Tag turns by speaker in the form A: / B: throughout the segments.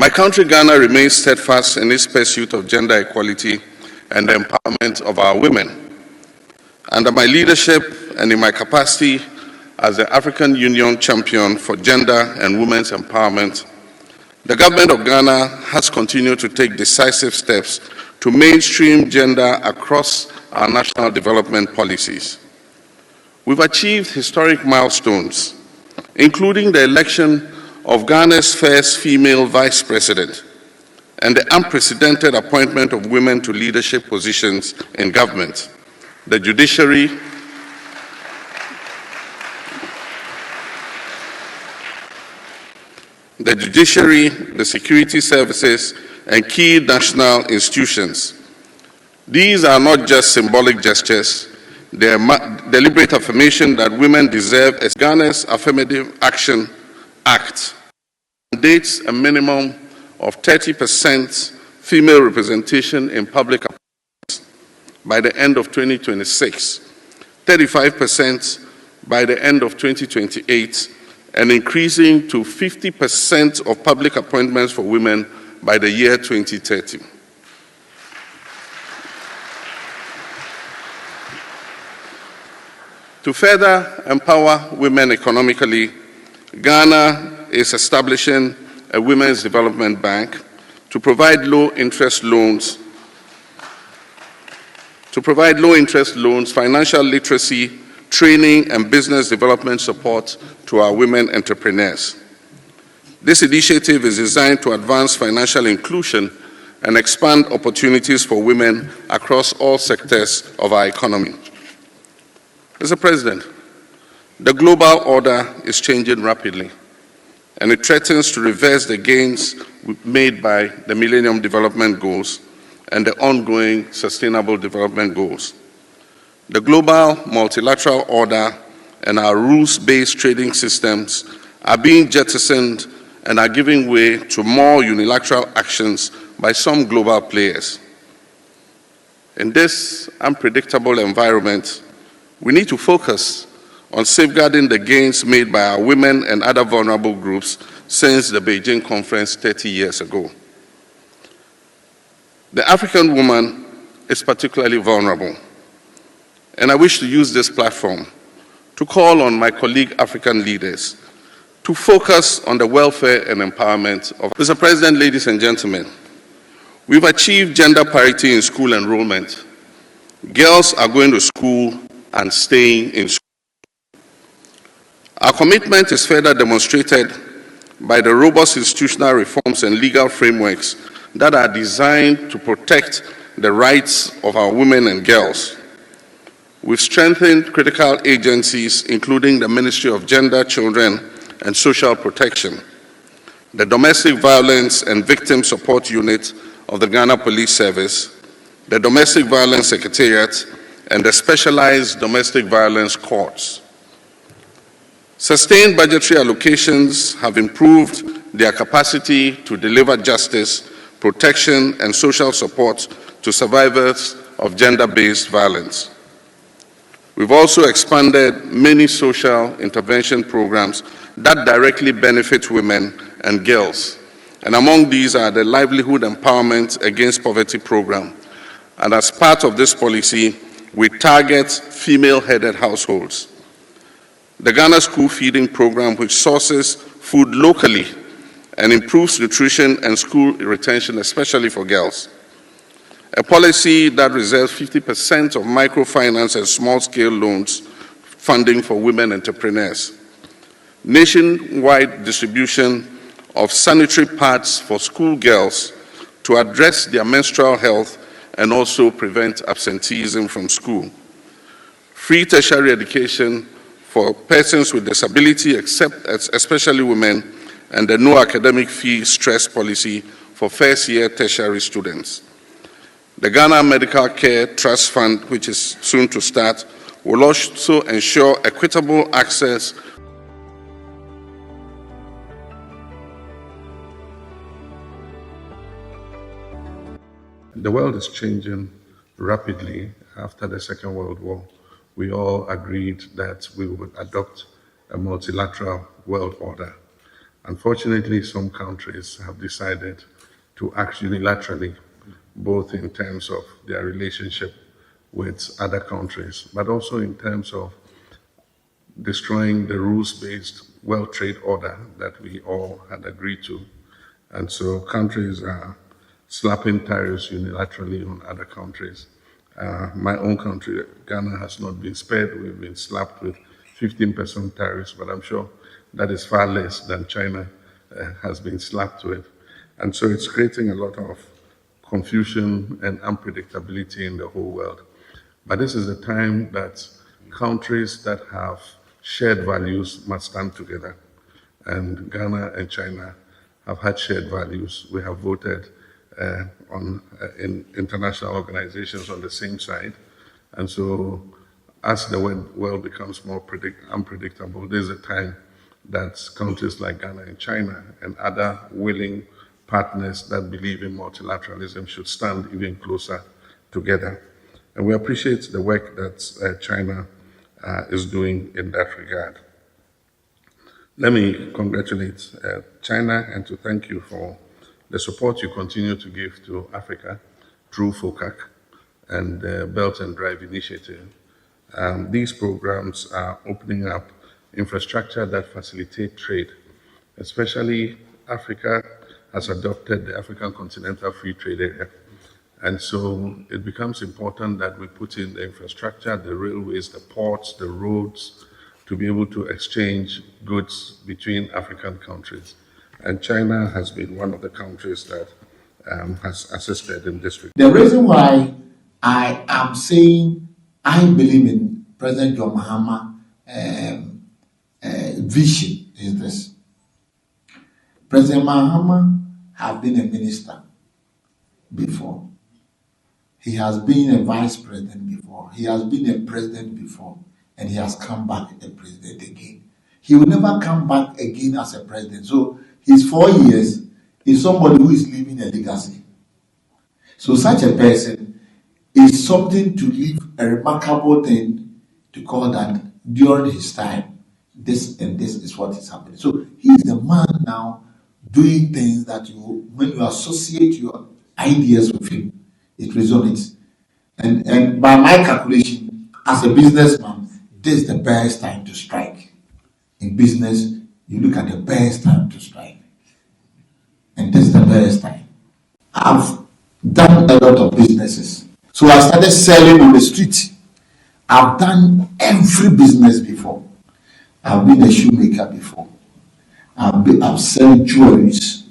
A: My country, Ghana, remains steadfast in its pursuit of gender equality and the empowerment of our women. Under my leadership and in my capacity as the African Union champion for gender and women's empowerment, the government of Ghana has continued to take decisive steps to mainstream gender across our national development policies. We've achieved historic milestones, including the election of Ghana's first female vice president and the unprecedented appointment of women to leadership positions in government, the judiciary, the security services, and key national institutions. These are not just symbolic gestures, they are deliberate affirmation that women deserve. As Ghana's Affirmative Action Act mandates a minimum of 30% female representation in public appointments by the end of 2026, 35% by the end of 2028, and increasing to 50% of public appointments for women by the year 2030. To further empower women economically, Ghana is establishing a Women's Development Bank to provide low-interest loans, financial literacy, training, and business development support to our women entrepreneurs. This initiative is designed to advance financial inclusion and expand opportunities for women across all sectors of our economy. Mr. President, the global order is changing rapidly, and it threatens to reverse the gains made by the Millennium Development Goals and the ongoing Sustainable Development Goals. The global multilateral order and our rules-based trading systems are being jettisoned and are giving way to more unilateral actions by some global players. In this unpredictable environment, we need to focus on safeguarding the gains made by our women and other vulnerable groups since the Beijing Conference 30 years ago. The African woman is particularly vulnerable, and I wish to use this platform to call on my colleague African leaders to focus on the welfare and empowerment of. Mr. President, ladies and gentlemen, we've achieved gender parity in school enrollment. Girls are going to school and staying in school. Our commitment is further demonstrated by the robust institutional reforms and legal frameworks that are designed to protect the rights of our women and girls. We've strengthened critical agencies, including the Ministry of Gender, Children, and Social Protection, the Domestic Violence and Victim Support Unit of the Ghana Police Service, the Domestic Violence Secretariat, and the Specialized Domestic Violence Courts. Sustained budgetary allocations have improved their capacity to deliver justice, protection, and social support to survivors of gender-based violence. We've also expanded many social intervention programs that directly benefit women and girls, and among these are the Livelihood Empowerment Against Poverty program. And as part of this policy, we target female-headed households. The Ghana School Feeding Program, which sources food locally and improves nutrition and school retention, especially for girls. A policy that reserves 50% of microfinance and small-scale loans funding for women entrepreneurs. Nationwide distribution of sanitary pads for schoolgirls to address their menstrual health and also prevent absenteeism from school. Free tertiary education for persons with disability, especially women, and the no academic fee stress policy for first-year tertiary students. The Ghana Medical Care Trust Fund, which is soon to start, will also ensure equitable access. The world is changing rapidly after the Second World War. We all agreed that we would adopt a multilateral world order. Unfortunately, some countries have decided to act unilaterally, both in terms of their relationship with other countries, but also in terms of destroying the rules-based World Trade Order that we all had agreed to. And so countries are slapping tariffs unilaterally on other countries. My own country, Ghana, has not been spared. We've been slapped with 15% tariffs, but I'm sure that is far less than China has been slapped with. And so it's creating a lot of confusion and unpredictability in the whole world. But this is a time that countries that have shared values must stand together. And Ghana and China have had shared values. We have voted in international organizations on the same side. And so as the world becomes more unpredictable, there's a time that countries like Ghana and China and other willing partners that believe in multilateralism should stand even closer together. And we appreciate the work that China is doing in that regard. Let me congratulate China and to thank you for the support you continue to give to Africa through FOCAC and the Belt and Drive Initiative. These programs are opening up infrastructure that facilitate trade, especially Africa has adopted the African Continental Free Trade Area. And so it becomes important that we put in the infrastructure, the railways, the ports, the roads, to be able to exchange goods between African countries. And China has been one of the countries that has assisted in this regard.
B: The reason why I am saying I believe in President John Mahama vision is this. President Mahama has been a minister before. He has been a vice president before. He has been a president before. And he has come back a president again. He will never come back again as a president. So his 4 years is somebody who is leaving a legacy. So such a person is something to leave a remarkable thing to call that during his time, this and this is what is happening. So he is the man now doing things that when you associate your ideas with him, it resonates. And by my calculation, as a businessman, this is the best time to strike. In business, you look at the best time to strike. And this is the best time. I've done a lot of businesses. So I started selling on the street. I've done every business before. I've been a shoemaker before. I've sold jewelries.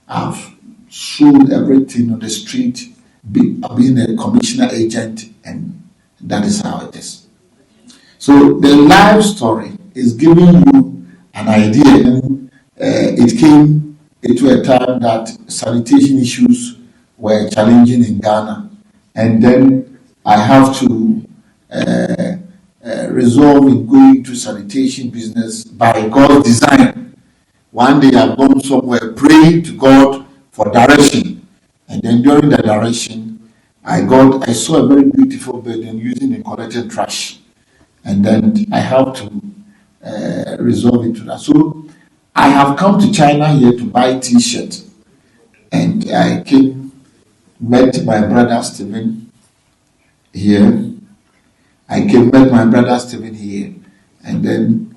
B: I've sold everything on the street. I've been a commissioner agent, and that is how it is. So the life story is giving you an idea. It came into a time that sanitation issues were challenging in Ghana, and then I have to resolve in going to sanitation business by God's design. One day I've gone somewhere praying to God for direction, and then during the direction, I saw a very beautiful building using the collected trash, and then I have to resolve it to that. So I have come to China here to buy T-shirts, and I met my brother Stephen here. Met my brother Stephen here, and then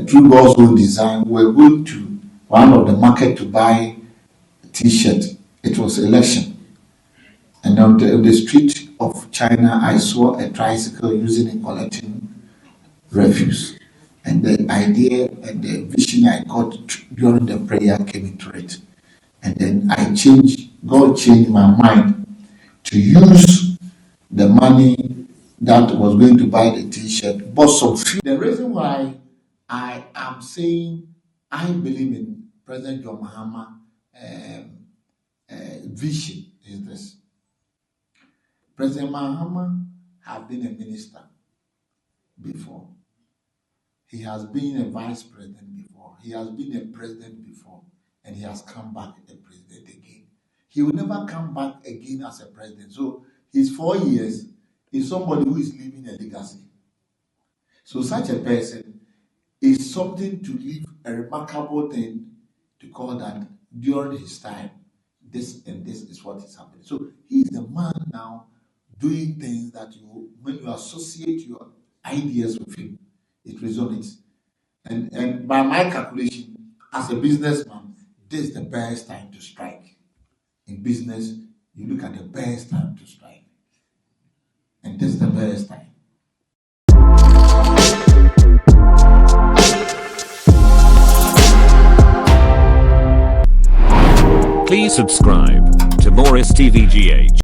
B: through God's own design, we were going to one of the market to buy T-shirt. It was election, and on the street of China, I saw a tricycle using and collecting refuse, and the idea and the vision I got during the prayer came into it, and then God changed my mind to use the money that was going to buy the T-shirt, bought some food. The reason why I am saying I believe in President John Mahama vision is this. President Mahama has been a minister before. He has been a vice president before. He has been a president before. And he has come back a president again. He will never come back again as a president. So his 4 years is somebody who is leaving a legacy. So such a person is something to leave a remarkable thing to call that during his time, this and this is what is happening. So he's the man now doing things that when you associate your ideas with him, it resonates. And by my calculation, as a businessman, this is the best time to strike. In business, you look at the best time to strike. And this is the best time.
C: Please subscribe to Morris TVGH.